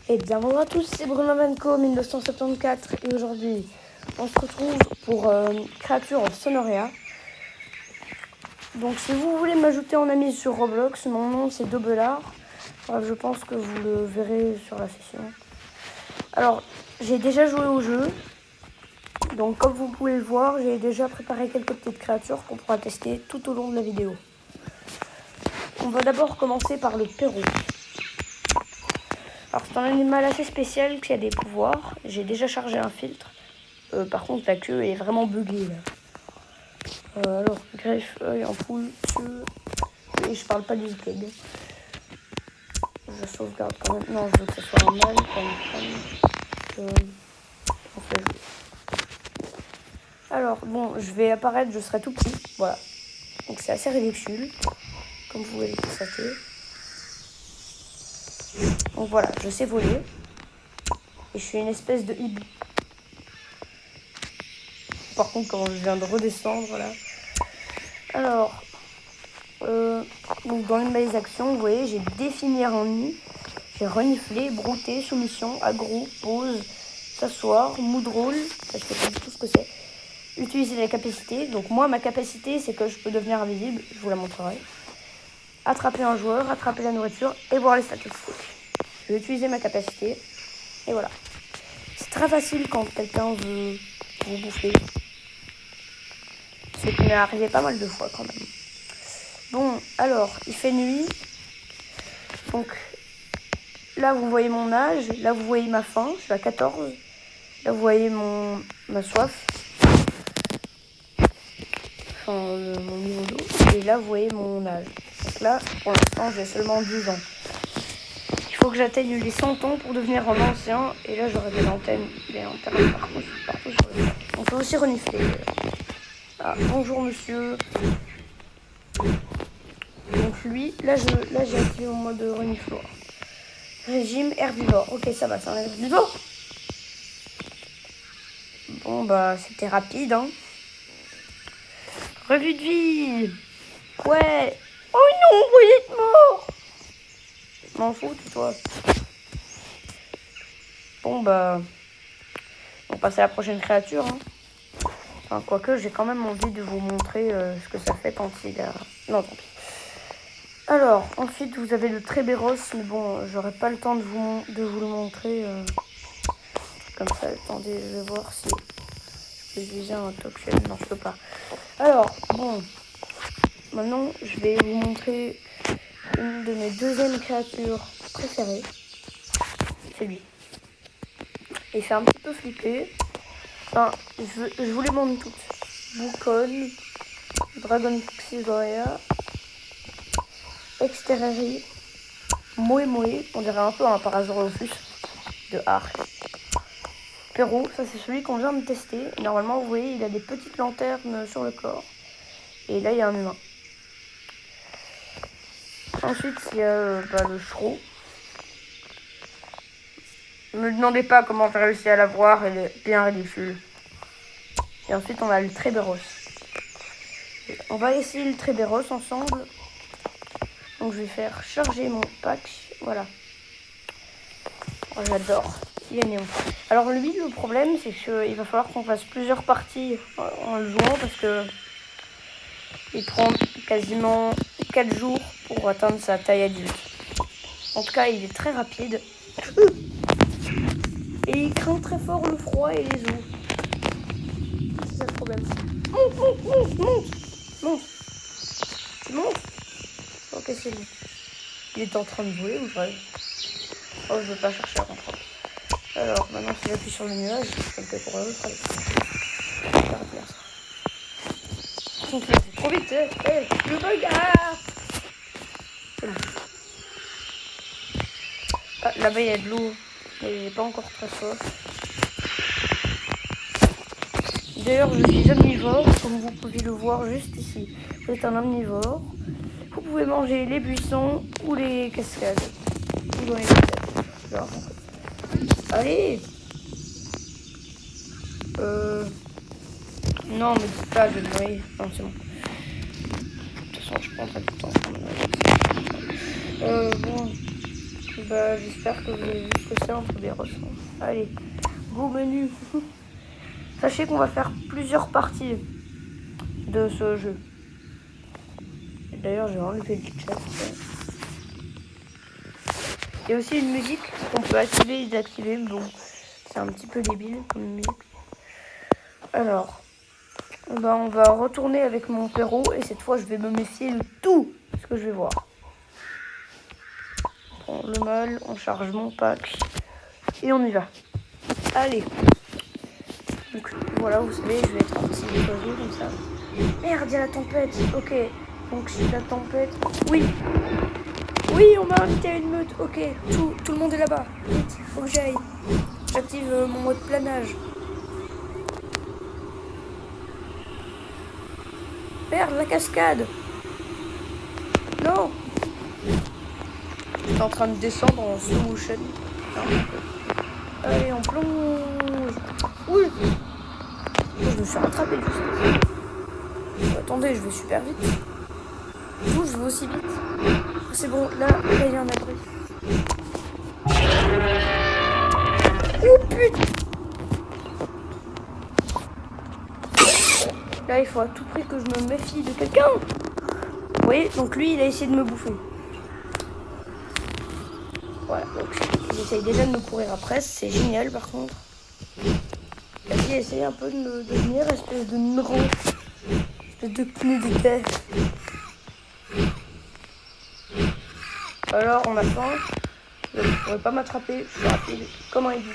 Et bien bonjour à tous, c'est Bruno Manco 1974 et aujourd'hui on se retrouve pour créature en Sonoria. Donc si vous voulez m'ajouter en ami sur Roblox, mon nom c'est Dobelard. Je pense que vous le verrez sur la session. Alors j'ai déjà joué au jeu, donc comme vous pouvez le voir, j'ai déjà préparé quelques petites créatures qu'on pourra tester tout au long de la vidéo. On va d'abord commencer par le Pérou. Alors c'est un animal assez spécial qui a des pouvoirs. J'ai déjà chargé un filtre. Par contre la queue est vraiment buggée là. Alors greffe, œil, ampoule, queue. Et je parle pas du zkeg. Je sauvegarde quand même. Non, je veux que ce soit un mâle, pas une femme. On fait jouer. Alors bon, je vais apparaître, je serai tout petit. Voilà. Donc c'est assez ridicule. Comme vous pouvez le constater. Donc voilà, je sais voler. Et je suis une espèce de hibou. Par contre, quand je viens de redescendre là. Alors, donc dans mes actions, vous voyez, j'ai définir un nid, j'ai renifler, brouter, soumission, aggro, pause, s'asseoir, mood roll, ça je sais pas du tout ce que c'est. Utiliser la capacité. Donc moi, ma capacité, c'est que je peux devenir invisible, je vous la montrerai. Attraper un joueur, attraper la nourriture et voir les statistiques. Je vais utiliser ma capacité et voilà. C'est très facile quand quelqu'un veut vous bouffer. Ce qui m'est arrivé pas mal de fois quand même. Bon, alors, il fait nuit. Donc, là, vous voyez mon âge. Là, vous voyez ma faim. Je suis à 14. Là, vous voyez ma soif. Enfin, mon niveau d'eau. Et là, vous voyez mon âge. Donc là, pour l'instant, j'ai seulement 10 ans. Il faut que j'atteigne les 100 ans pour devenir un ancien. Et là, j'aurai des lanternes partout sur le... On peut aussi renifler. Ah, bonjour, monsieur. Donc lui, là j'ai activé mon mode renifloir. Régime herbivore. Ok, ça va, c'est un herbivore. Bon bah c'était rapide hein. Revue de vie. Ouais. Oh non, vous êtes mort. M'en fous, toi. Bon bah on passe à la prochaine créature hein. Enfin quoique j'ai quand même envie de vous montrer ce que ça fait quand il a... Non tant pis. Alors, ensuite, vous avez le Tréberos, mais bon, j'aurai pas le temps de vous le montrer comme ça. Attendez, je vais voir si je peux utiliser un token. Non, je peux pas. Alors, bon, maintenant, je vais vous montrer une de mes deuxièmes créatures préférées. C'est lui. Il fait un petit peu flipper. Enfin, je vous les montre toutes. Boucon, Dragon Xizoria, Exterreri, Moe, on dirait un peu un Parasaurolophus de arc. Pérou, ça c'est celui qu'on vient de tester. Normalement, vous voyez, il a des petites lanternes sur le corps. Et là, il y a un humain. Ensuite, il y a le Shrew. Ne me demandez pas comment j'ai réussi à l'avoir, elle est bien ridicule. Et ensuite, on a le Tréberos. On va essayer le Tréberos ensemble. Donc, je vais faire charger mon pack. Voilà. Oh, j'adore. Il est néon. Alors lui, le problème, c'est qu'il va falloir qu'on fasse plusieurs parties en le jouant parce que il prend quasiment 4 jours pour atteindre sa taille adulte. En tout cas, il est très rapide. Et il craint très fort le froid et les eaux. C'est ça le problème. Monte. Ok, c'est lui. Il est en train de voler ou pas? Oh, je veux pas chercher à comprendre. Alors, maintenant, si j'appuie sur le nuage, je le fais pour l'autre. C'est trop vite, le bug. C'est bon. Ah, là-bas, il y a de l'eau, mais il n'est pas encore très fort. D'ailleurs, je suis omnivore, comme vous pouvez le voir juste ici. Vous êtes un omnivore. Vous pouvez manger les buissons ou les cascades. Ou dans les cascades. Genre. Allez. Non, mais dis pas, je vais mourir. Non, c'est bon. De toute façon, je prendrai tout le temps. Bon. Bah, j'espère que vous avez vu ce que c'est entre des ressens. Allez, go menu. Sachez qu'on va faire plusieurs parties de ce jeu. D'ailleurs, j'ai enlevé le chat. Il y a aussi une musique qu'on peut activer et désactiver. Bon, c'est un petit peu débile comme musique. Alors, ben, on va retourner avec mon perro et cette fois, je vais me méfier de tout ce que je vais voir. On prend le mal, on charge mon pack et on y va. Allez. Donc voilà, vous savez, je vais être un petit oiseau comme ça. Merde, il y a la tempête. Ok, donc c'est la tempête. Oui. Oui, on m'a invité à une meute. Ok, tout le monde est là-bas. Vite, faut que j'aille. J'active mon mode planage. Merde, la cascade. Non. Je suis en train de descendre en slow motion. Allez, on plonge. Oui. Je me suis rattrapé juste. Attendez, je vais super vite. D'où je vais aussi vite. C'est bon, là, il y a un abri. Oh putain! Là, il faut à tout prix que je me méfie de quelqu'un. Vous voyez, donc lui, il a essayé de me bouffer. Voilà, donc j'essaye déjà de me courir après. C'est génial, par contre. Vas-y, essaye un peu de me devenir espèce de neuro. Espèce de pneu de terre. Alors, on a faim. Je ne pourrais pas m'attraper. Je suis rapide. Comment il dit?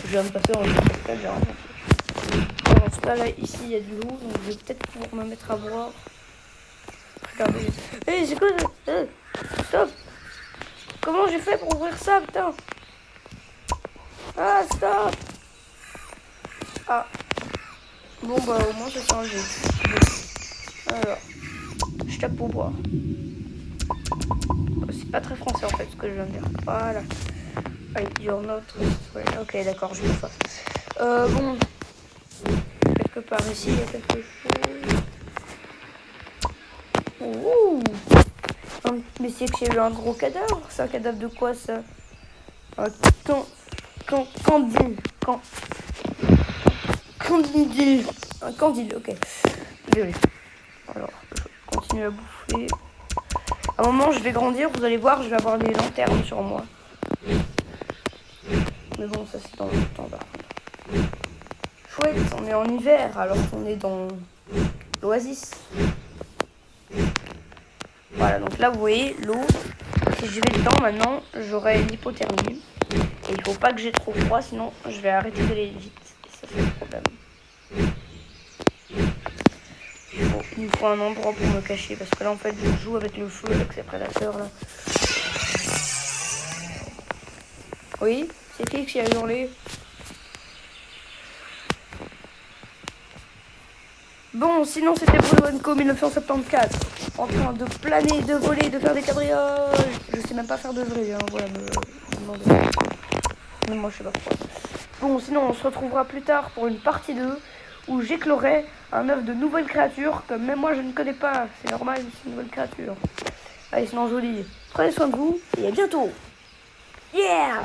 Je viens de passer dans le cascade, j'ai rien fait. En tout cas, là, ici, il y a du loup. Donc, je vais peut-être pouvoir me mettre à boire. Regardez. Hé, c'est quoi ça? Stop! Comment j'ai fait pour ouvrir ça, putain? Ah, stop! Ah. Bon, bah, au moins, ça s'est enlevé. Alors, je tape pour boire. C'est pas très français en fait ce que je viens de dire. Voilà. Allez, you're not. Ok, d'accord, je me fasse. Bon. Quelque part ici, il y a quelque chose. Ouh. Mais c'est que j'ai eu un gros cadavre. C'est un cadavre de quoi ça? Un candile. Un candile, ok. Désolé. Alors, je continue à bouffer. À un moment, je vais grandir, vous allez voir, je vais avoir des lanternes sur moi. Mais bon, ça c'est dans le temps par contre. Chouette, on est en hiver alors qu'on est dans l'oasis. Voilà, donc là vous voyez, l'eau, si je vais dedans maintenant, j'aurai l'hypothermie. Et il faut pas que j'ai trop froid, sinon je vais arrêter d'aller vite. Et ça c'est le problème. Bon, il me faut un endroit pour me cacher, parce que là en fait je joue avec le feu, avec ces prédateurs là. Oui, c'est qui a hurlé? Bon, sinon c'était Bruno 1974, en train de planer, de voler, de faire des cabrioles. Je sais même pas faire de vrai, hein, voilà, me demander. Mais moi je sais pas pourquoi. Bon, sinon on se retrouvera plus tard pour une partie 2 où j'éclorerai un œuf de nouvelles créatures que même moi je ne connais pas. C'est normal, c'est une nouvelle créature. Allez, sinon je vous dis, prenez soin de vous et à bientôt. Yeah!